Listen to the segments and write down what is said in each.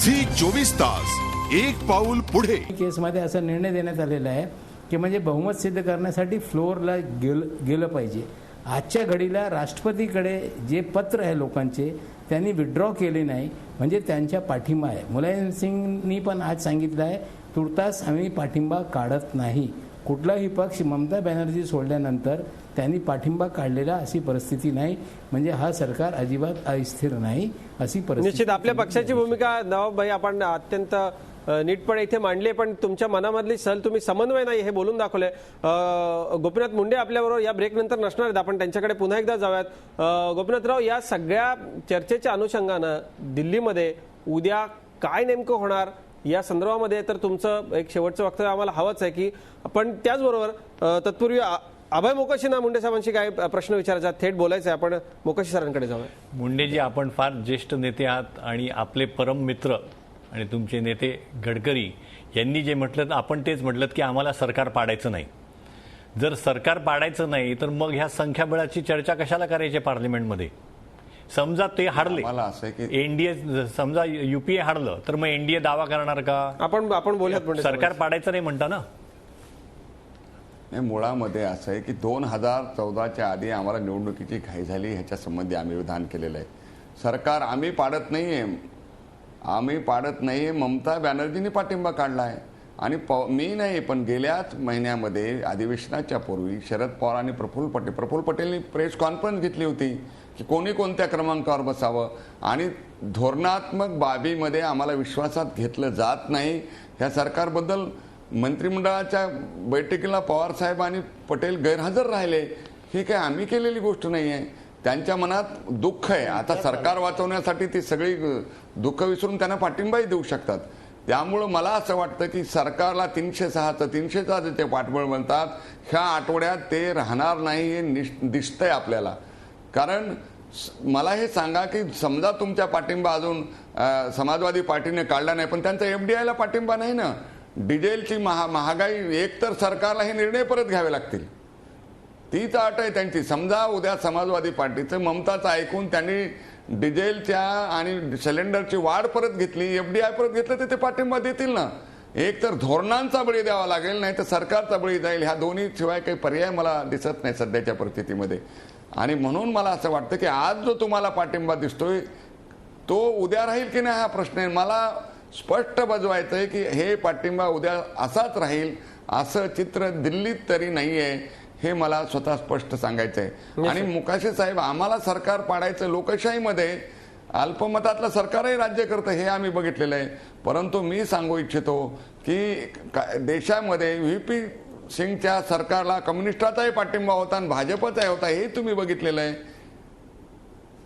Zee 24 तास एक पाऊल पुढे. केसमध्ये असा निर्णय देण्यात आलेला आहे की म्हणजे बहुमत सिद्ध करण्यासाठी फ्लोअरला गेलं पाहिजे. आजच्या घडीला राष्ट्रपतीकडे जे पत्र आहे लोकांचे त्यांनी विड्रॉ केले नाही म्हणजे त्यांच्या पाठिंबा आहे. मुलायम सिंगनी पण आज सांगितलं आहे तुर्तास आम्ही पाठिंबा काढत नाही. कुठलाही पक्ष ममता बॅनर्जी सोडल्यानंतर त्यांनी पाठिंबा काढलेला अशी परिस्थिती नाही. म्हणजे हा सरकार अजिबात अस्थिर नाही अशी परिस्थिती. निश्चित आपल्या पक्षाची भूमिका नवाबभाई आपण अत्यंत नीटपणे इथे मांडले, पण तुमच्या मनामधली सल तुम्ही समन्वय नाही हे बोलून दाखवले. गोपीनाथ मुंडे आपल्याबरोबर या ब्रेक नंतर नसणार आहेत, आपण त्यांच्याकडे पुन्हा एकदा जाऊयात. गोपीनाथराव, या सगळ्या चर्चेच्या अनुषंगानं दिल्लीमध्ये उद्या काय नेमकं होणार या संदर्भामध्ये तर तुमचं एक शेवटचं वक्तव्य आम्हाला हवंच आहे की पण त्याचबरोबर तत्पूर्वी अभय मोकाशींना मुंडे साहेबांशी काय प्रश्न विचारायचा थेट बोलायचं आहे. आपण मोकाशी सरांकडे जाऊया. मुंडेजी, आपण फार ज्येष्ठ नेते आहात आणि आपले परम मित्र आणि तुमचे नेते गडकरी यांनी जे म्हटलं आपण तेच म्हटलं की आम्हाला सरकार पाडायचं नाही. जर सरकार पाडायचं नाही तर मग ह्या संख्याबळाची चर्चा कशाला करायची पार्लमेंटमध्ये? समजा ते हारले, एनडीए समजा युपीए हारलं तर मग एनडीए दावा करणार का? आपण बोलत सरकार पाडायचं नाही म्हणता ना. मुळामध्ये असं आहे की 2014च्या आधी आम्हाला निवडणुकीची घाई झाली ह्याच्या संबंधी आम्ही विधान केलेलं आहे. सरकार आम्ही पाडत नाहीये, ममता बॅनर्जींनी पाठिंबा काढलाय आणि मी नाही पण गेल्याच महिन्यामध्ये अधिवेशनाच्या पूर्वी शरद पवार आणि प्रफुल्ल पटेलनी प्रेस कॉन्फरन्स घेतली होती की कोणी कोणत्या क्रमांकावर बसावं आणि धोरणात्मक बाबीमध्ये आम्हाला विश्वासात घेतलं जात नाही. ह्या सरकारबद्दल मंत्रिमंडळाच्या बैठकीला पवार साहेब आणि पटेल गैरहजर राहिले. ही काय आम्ही केलेली गोष्ट नाही आहे. त्यांच्या मनात दुःख आहे. आता सरकार वाचवण्यासाठी ती सगळी दुःख विसरून त्यांना पाठिंबाही देऊ शकतात. त्यामुळं मला असं वाटतं की सरकारला 306 ते पाठबळ म्हणतात ह्या आठवड्यात ते राहणार नाही हे दिसतंय आपल्याला. कारण मला हे सांगा की समजा तुमच्या पाठिंबा अजून समाजवादी पार्टीने काढला नाही पण त्यांचा एफडीआयला पाठिंबा नाही ना. डिझेलची महागाई एक तर सरकारला हे निर्णय परत घ्यावे लागतील. तीच अट आहे त्यांची. समजा उद्या समाजवादी पार्टीचं ममताचं ऐकून त्यांनी डिझेलच्या आणि सिलेंडरची वाढ परत घेतली, एफडीआय परत घेतलं तर ते पाठिंबा देतील ना. एक तर धोरणांचा बळी द्यावा लागेल नाही तर सरकारचा बळी जाईल. ह्या दोन्ही शिवाय काही पर्याय मला दिसत नाही सध्याच्या परिस्थितीमध्ये. आणि म्हणून मला असं वाटतं की आज जो तुम्हाला पाठिंबा दिसतोय तो उद्या राहील की नाही हा प्रश्न आहे. मला स्पष्ट बजवायचं आहे की हे पाठिंबा उद्या असाच राहील असं चित्र दिल्लीत तरी नाहीये हे मला स्वतः स्पष्ट सांगायचं आहे. आणि मोकाशी साहेब, आम्हाला सरकार पाडायचं लोकशाहीमध्ये अल्पमतातलं सरकारही राज्य करतं हे आम्ही बघितलेलं आहे. परंतु मी सांगू इच्छितो की देशामध्ये व्हीपी सिंगच्या सरकारला कम्युनिस्टाचाही पाठिंबा होता आणि भाजपचाही होता हे तुम्ही बघितलेलं आहे.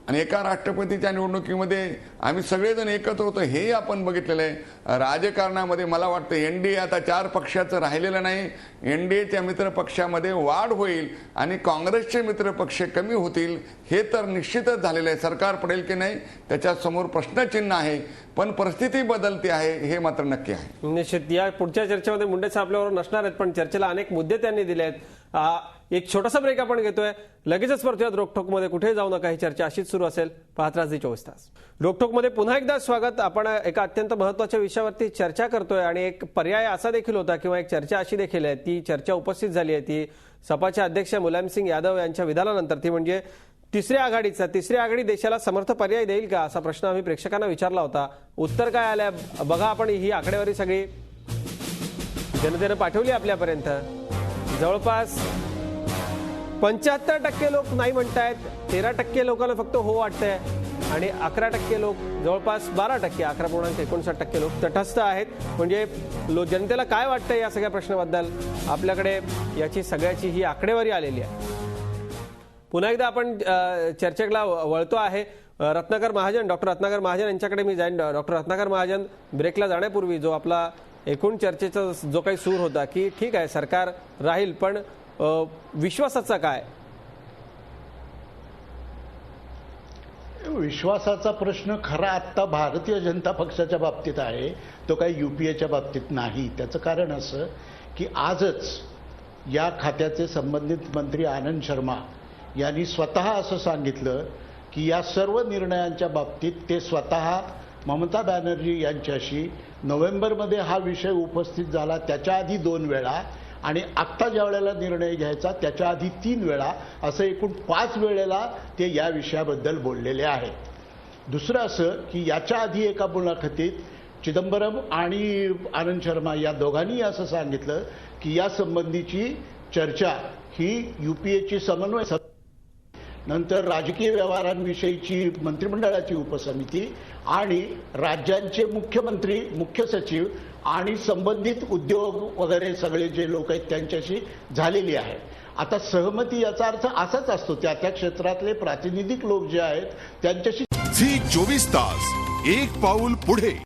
आणि एका राष्ट्रपतीच्या निवडणुकीमध्ये आम्ही सगळेजण एकत्र होतो हे आपण बघितलेलं आहे. राजकारणामध्ये मला वाटतं एनडीए आता 4 पक्षाचं राहिलेलं नाही. एनडीएच्या मित्र पक्षामध्ये वाढ होईल आणि काँग्रेसचे मित्र पक्ष कमी होतील हे तर निश्चितच झालेलं आहे. सरकार पडेल की नाही त्याच्यासमोर प्रश्नचिन्ह आहे पण परिस्थिती बदलते आहे हे मात्र नक्की आहे. निश्चित या पुढच्या चर्चेमध्ये मुंडे साहेब आपल्यावर नसणार आहेत पण चर्चेला अनेक मुद्दे त्यांनी दिले आहेत. एक छोटासा ब्रेक आपण घेतोय, लगेचच परतूयात रोकठोकमध्ये. कुठे जाऊ नका, ही चर्चा अशीच सुरू असेल. पाहत राहा झी 24 तास. रोकठोकमध्ये पुन्हा एकदा स्वागत. आपण एका अत्यंत महत्त्वाच्या विषयावरती चर्चा करतोय आणि एक पर्याय असा देखील होता किंवा एक चर्चा अशी देखील आहे, ती चर्चा उपस्थित झाली आहे ती सपाचे अध्यक्ष मुलायम सिंग यादव यांच्या विधानानंतर. ती म्हणजे तिसरी आघाडी देशाला समर्थ पर्याय देईल का असा प्रश्न आम्ही प्रेक्षकांना विचारला होता. उत्तर काय आलंय बघा आपण. ही आकडेवारी सगळी जनतेनं पाठवली आपल्यापर्यंत. जवळपास 75% लोक नाही म्हणतायत, 13% लोकांना फक्त हो वाटतंय आणि 11% लोक, जवळपास 12%, 11.59% लोक तटस्थ आहेत. म्हणजे जनतेला काय वाटतंय या सगळ्या प्रश्नाबद्दल आपल्याकडे याची सगळ्याची ही आकडेवारी आलेली आहे. पुन्हा एकदा आपण चर्चेला वळतो आहे. रत्नाकर महाजन, डॉक्टर रत्नाकर महाजन यांच्याकडे मी जाईन. डॉक्टर रत्नाकर महाजन, ब्रेकला जाण्यापूर्वी जो आपला एकूण चर्चेचा जो काही सूर होता की ठीक आहे सरकार राहील पण विश्वासाचा काय? विश्वासाचा प्रश्न खरा आत्ता भारतीय जनता पक्षाच्या बाबतीत आहे, तो काही युपीएच्या बाबतीत नाही. त्याचं कारण असं की आजच या खात्याचे संबंधित मंत्री आनंद शर्मा यांनी स्वतः असं सांगितलं की या सर्व निर्णयांच्या बाबतीत ते स्वतः ममता बॅनर्जी यांच्याशी नोव्हेंबरमध्ये हा विषय उपस्थित झाला, त्याच्या आधी 2 वेळा आणि आत्ता ज्या वेळेला निर्णय घ्यायचा त्याच्या आधी 3 वेळा, असं एकूण 5 वेळेला ते या विषयाबद्दल बोललेले आहेत. दुसरं असं की याच्या आधी एका मुलाखतीत चिदंबरम आणि आनंद शर्मा या दोघांनी असं सांगितलं की या संबंधीची चर्चा ही UPAची समन्वय नंतर राजकीय व्यवहारांविषयीची मंत्रिमंडळाची उपसमिती आणि राज्यांचे मुख्यमंत्री, मुख्य सचिव आणि संबंधित उद्योग वगैरे सगळे जे लोक आहेत त्यांच्याशी झालेली आहे. आता सहमती याचा अर्थ असाच असतो, त्या त्या क्षेत्रातले प्रातिनिधिक लोक जे आहेत त्यांच्याशी. झी 24 तास, एक पाऊल पुढे.